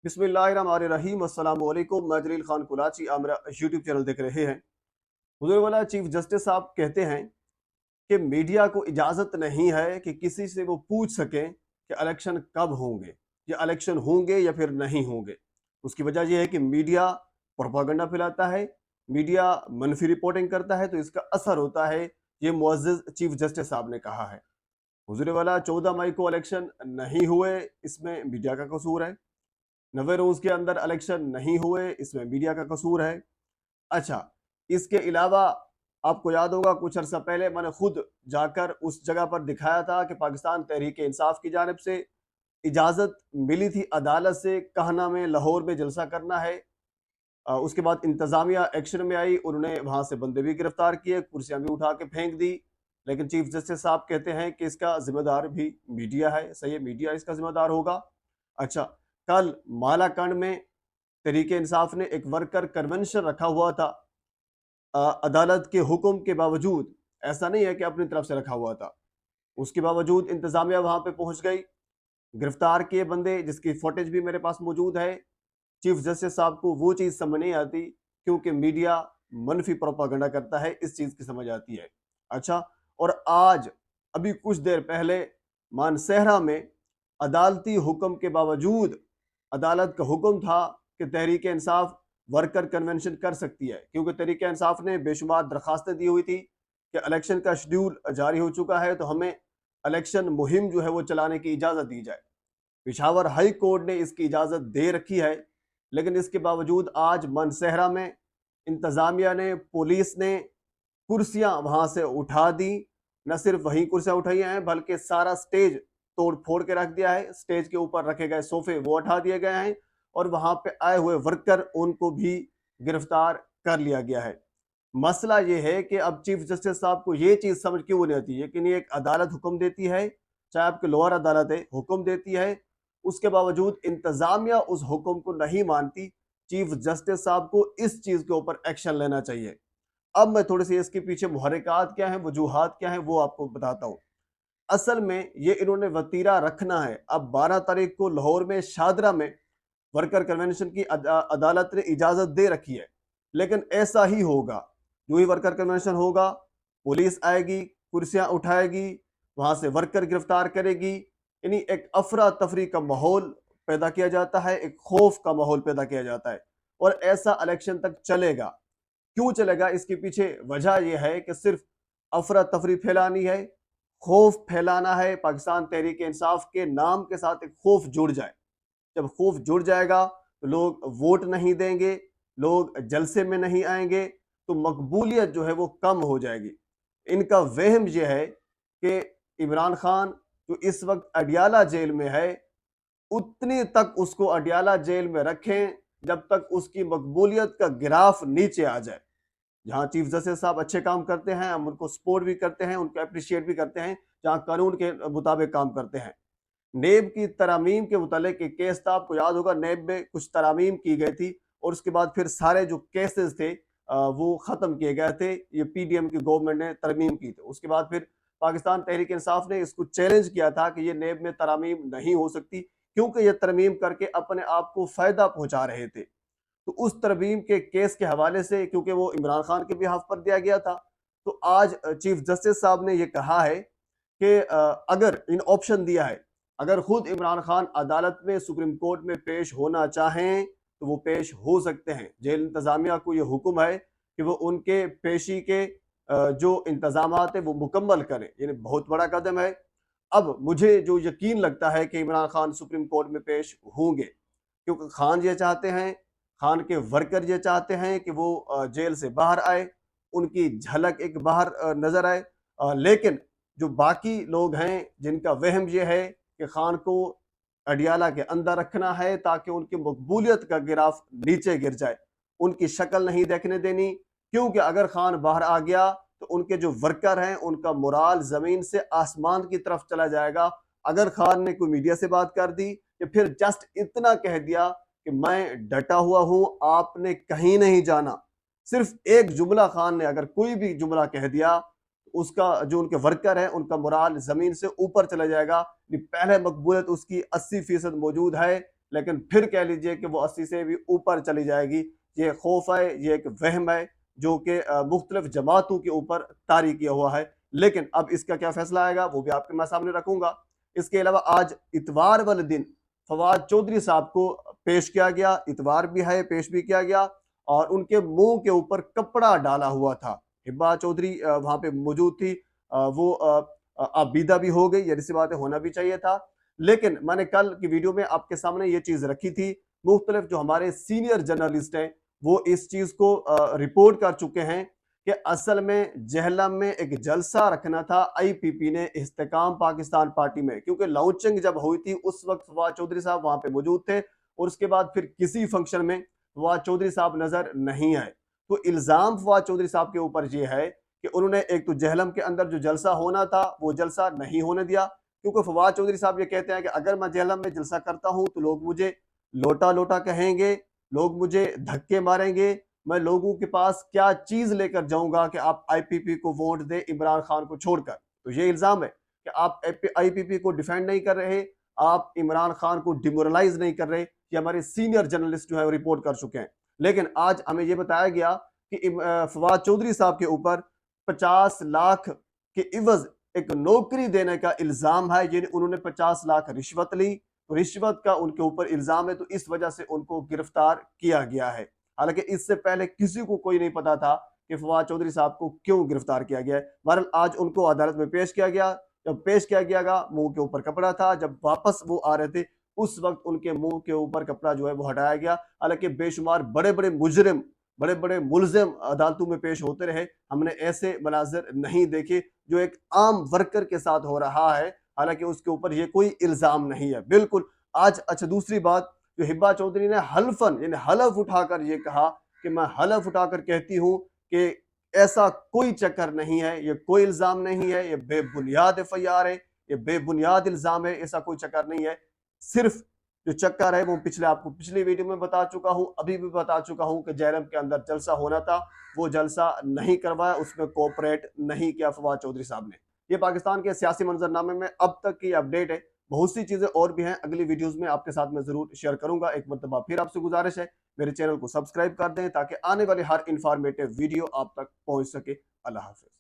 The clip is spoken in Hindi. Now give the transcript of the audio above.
बिस्मिल्लाहिर्रहमानिर्रहीम अस्सलाम वालेकुम। मैं जलील खान कुलाची, आप मेरा यूट्यूब चैनल देख रहे हैं। हुज़ूर वाला चीफ जस्टिस साहब कहते हैं कि मीडिया को इजाज़त नहीं है कि किसी से वो पूछ सकें कि इलेक्शन कब होंगे, या इलेक्शन होंगे या फिर नहीं होंगे। उसकी वजह यह है कि मीडिया प्रोपागेंडा फैलाता है, मीडिया मनफी रिपोर्टिंग करता है, तो इसका असर होता है। ये मुअज़्ज़ज़ चीफ जस्टिस साहब ने कहा है। हुज़ूर वाला 14 मई को इलेक्शन नहीं हुए, इसमें मीडिया का कसूर है। 90 रोज के अंदर इलेक्शन नहीं हुए, इसमें मीडिया का कसूर है। अच्छा, इसके अलावा आपको याद होगा कुछ अर्सा पहले मैंने खुद जाकर उस जगह पर दिखाया था कि पाकिस्तान तहरीक इंसाफ की जानिब से इजाजत मिली थी अदालत से, कहना में लाहौर में जलसा करना है। उसके बाद इंतजामिया एक्शन में आई, उन्होंने वहां से बंदे भी गिरफ्तार किए, कुर्सियां भी उठा के फेंक दी। लेकिन चीफ जस्टिस साहब कहते हैं कि इसका जिम्मेदार भी मीडिया है। सही है, मीडिया इसका जिम्मेदार होगा। अच्छा, कल मालाकंड में तरीके इंसाफ ने एक वर्कर कन्वेंशन रखा हुआ था। अदालत के हुक्म के बावजूद, ऐसा नहीं है कि अपनी तरफ से रखा हुआ था, उसके बावजूद इंतजामिया वहां पे पहुंच गई, गिरफ्तार किए बंदे, जिसकी फुटेज भी मेरे पास मौजूद है। चीफ जस्टिस साहब को वो चीज समझ नहीं आती, क्योंकि मीडिया मनफी प्रोपागेंडा करता है, इस चीज की समझ आती है। अच्छा, और आज अभी कुछ देर पहले मानसहरा में अदालती हुक्म के बावजूद, अदालत का हुक्म था कि तहरीक इंसाफ वर्कर कन्वेंशन कर सकती है, क्योंकि तहरीक इंसाफ ने बेशुमार दरखास्तें दी हुई थी कि इलेक्शन का शेड्यूल जारी हो चुका है, तो हमें इलेक्शन मुहिम जो है वो चलाने की इजाजत दी जाए। पिशावर हाई कोर्ट ने इसकी इजाजत दे रखी है, लेकिन इसके बावजूद आज मनसहरा में इंतजामिया ने, पुलिस ने कुर्सियां वहां से उठा दी। न सिर्फ वही कुर्सियां उठाई हैं, बल्कि सारा स्टेज तोड़ फोड़ के रख दिया है। स्टेज के ऊपर रखे गए सोफे वो हटा दिए गए हैं, और वहां पे आए हुए वर्कर उनको भी गिरफ्तार कर लिया गया है। मसला ये है कि अब चीफ जस्टिस साहब को ये चीज समझ क्यों नहीं आती है कि नहीं, एक अदालत हुक्म देती है, चाहे आपकी लोअर अदालत है, हुक्म देती है, उसके बावजूद इंतजामिया उस हुक्म को नहीं मानती। चीफ जस्टिस साहब को इस चीज के ऊपर एक्शन लेना चाहिए। अब मैं थोड़ी सी इसके पीछे मुहर्रिकात क्या है, वजूहात क्या है, वो आपको बताता हूँ। असल में ये इन्होंने वतीरा रखना है। अब 12 तारीख को लाहौर में शादरा में वर्कर कन्वेंशन की अदालत ने इजाजत दे रखी है, लेकिन ऐसा ही होगा। जो ही वर्कर कन्वेंशन होगा, पुलिस आएगी, कुर्सियां उठाएगी, वहां से वर्कर गिरफ्तार करेगी, यानी एक अफरा तफरी का माहौल पैदा किया जाता है, एक खौफ का माहौल पैदा किया जाता है, और ऐसा इलेक्शन तक चलेगा। क्यों चलेगा? इसके पीछे वजह यह है कि सिर्फ अफरा तफरी फैलानी है, खौफ फैलाना है। पाकिस्तान तहरीक इंसाफ के नाम के साथ एक खौफ जुड़ जाए। जब खौफ जुड़ जाएगा तो लोग वोट नहीं देंगे, लोग जलसे में नहीं आएंगे, तो मकबूलियत जो है वो कम हो जाएगी। इनका वहम यह है कि इमरान खान जो इस वक्त अडियाला जेल में है, उतनी तक उसको अडियाला जेल में रखें जब तक उसकी मकबूलियत का गिराफ नीचे आ जाए। जहां चीफ जस्टिस साहब अच्छे काम करते हैं, हम उनको सपोर्ट भी करते हैं, उनको अप्रिशिएट भी करते हैं, जहां कानून के मुताबिक काम करते हैं। नेब की तरामीम के मुतालिक एक केस था, आपको याद होगा, नेब में कुछ तरामीम की गई थी, और उसके बाद फिर सारे जो केसेस थे वो ख़त्म किए गए थे। ये पीडीएम की गवर्नमेंट ने तरमीम की थी। उसके बाद फिर पाकिस्तान तहरीक इंसाफ ने इसको चैलेंज किया था कि ये नेब में तरामीम नहीं हो सकती, क्योंकि ये तरमीम करके अपने आप को फ़ायदा पहुंचा रहे थे। तो उस तरमीम के केस के हवाले से, क्योंकि वो इमरान खान के बिहाफ पर दिया गया था, तो आज चीफ जस्टिस साहब ने ये कहा है कि अगर इन ऑप्शन दिया है, अगर खुद इमरान खान अदालत में, सुप्रीम कोर्ट में पेश होना चाहें तो वो पेश हो सकते हैं। जेल इंतजामिया को ये हुक्म है कि वो उनके पेशी के जो इंतजामात है वो मुकम्मल करें। ये बहुत बड़ा कदम है। अब मुझे जो यकीन लगता है कि इमरान खान सुप्रीम कोर्ट में पेश होंगे, क्योंकि खान ये चाहते हैं, खान के वर्कर ये चाहते हैं कि वो जेल से बाहर आए, उनकी झलक एक बाहर नजर आए। लेकिन जो बाकी लोग हैं जिनका वहम ये है कि खान को अडियाला के अंदर रखना है ताकि उनकी मकबूलियत का गिराफ नीचे गिर जाए, उनकी शक्ल नहीं देखने देनी, क्योंकि अगर खान बाहर आ गया तो उनके जो वर्कर हैं उनका मोराल जमीन से आसमान की तरफ चला जाएगा। अगर खान ने कोई मीडिया से बात कर दी या फिर जस्ट इतना कह दिया कि मैं डटा हुआ हूं, आपने कहीं नहीं जाना, सिर्फ एक जुमला खान ने अगर कोई भी जुमला कह दिया, उसका जो उनके वर्कर है उनका मोराल जमीन से ऊपर चला जाएगा। पहले मकबूलियत उसकी 80% मौजूद है, लेकिन फिर कह लीजिए कि वो 80 से भी ऊपर चली जाएगी। ये खौफ है, ये एक वहम है जो कि मुख्तलिफ जमातों के ऊपर तारी किया हुआ है। लेकिन अब इसका क्या फैसला आएगा वो भी आपके मैं सामने रखूंगा। इसके अलावा आज इतवार वाले दिन फवाद चौधरी साहब को पेश किया गया, इतवार भी है, पेश भी किया गया और उनके मुंह के ऊपर कपड़ा डाला हुआ था। हिब्बा चौधरी वहां पे मौजूद थी। वो आबीदा भी हो गई, ये सी बात है, होना भी चाहिए था। लेकिन मैंने कल की वीडियो में आपके सामने ये चीज रखी थी। मुख्तलिफ जो हमारे सीनियर जर्नलिस्ट हैं वो इस चीज को रिपोर्ट कर चुके हैं कि असल में जहलम में एक जलसा रखना था आईपीपी ने इस्तेकाम पाकिस्तान पार्टी में, क्योंकि लॉन्चिंग जब हुई थी उस वक्त फवाद चौधरी साहब वहां पे मौजूद थे और उसके बाद फिर किसी फंक्शन में फवाद चौधरी साहब नजर नहीं आए। तो इल्जाम फवाद चौधरी साहब के ऊपर यह है कि उन्होंने एक तो जहलम के अंदर जो जलसा होना था वो जलसा नहीं होने दिया, क्योंकि फवाद चौधरी साहब ये कहते हैं कि अगर मैं जहलम में जलसा करता हूं तो लोग मुझे लोटा लोटा कहेंगे, लोग मुझे धक्के मारेंगे, मैं लोगों के पास क्या चीज लेकर जाऊंगा कि आप आईपीपी को वोट दे इमरान खान को छोड़कर। तो ये इल्जाम है कि आप आईपीपी को डिफेंड नहीं कर रहे, आप इमरान खान को डिमोरलाइज नहीं कर रहे। ये हमारे सीनियर जर्नलिस्ट जो है वो रिपोर्ट कर चुके हैं। लेकिन आज हमें यह बताया गया कि फवाद चौधरी साहब के ऊपर 50 लाख के इवज एक नौकरी देने का इल्जाम है। ये उन्होंने 50 लाख रिश्वत ली, तो रिश्वत का उनके ऊपर इल्जाम है, तो इस वजह से उनको गिरफ्तार किया गया है। हालांकि इससे पहले किसी को कोई नहीं पता था कि फवाद चौधरी साहब को क्यों गिरफ्तार किया गया है। बहरहाल आज उनको अदालत में पेश किया गया। जब पेश किया गया मुंह के ऊपर कपड़ा था, जब वापस वो आ रहे थे उस वक्त उनके मुंह के ऊपर कपड़ा जो है वो हटाया गया। हालांकि बेशुमार बड़े बड़े मुजरिम, बड़े बड़े मुलजिम अदालतों में पेश होते रहे, हमने ऐसे मनाजिर नहीं देखे जो एक आम वर्कर के साथ हो रहा है, हालांकि उसके ऊपर ये कोई इल्जाम नहीं है बिल्कुल। आज अच्छा दूसरी बात, जो हिब्बा चौधरी ने हल्फन यानी हलफ उठाकर ये कहा कि मैं हलफ उठाकर कहती हूं कि ऐसा कोई चक्कर नहीं है, ये कोई इल्जाम नहीं है, ये बेबुनियाद एफआईआर है, ये बेबुनियाद इल्जाम है, ऐसा कोई चक्कर नहीं है। सिर्फ जो चक्कर है वो आपको पिछली वीडियो में बता चुका हूं, अभी भी बता चुका हूं कि जहलम के अंदर जलसा होना था, वो जलसा नहीं करवाया, उसमें कोऑपरेट नहीं किया फवाद चौधरी साहब ने। ये पाकिस्तान के सियासी मंजरनामे में अब तक की अपडेट है। बहुत सी चीजें और भी हैं, अगली वीडियोस में आपके साथ मैं जरूर शेयर करूंगा। एक मरतबा फिर आपसे गुजारिश है मेरे चैनल को सब्सक्राइब कर दें ताकि आने वाली हर इंफॉर्मेटिव वीडियो आप तक पहुंच सके। अल्लाह हाफिज।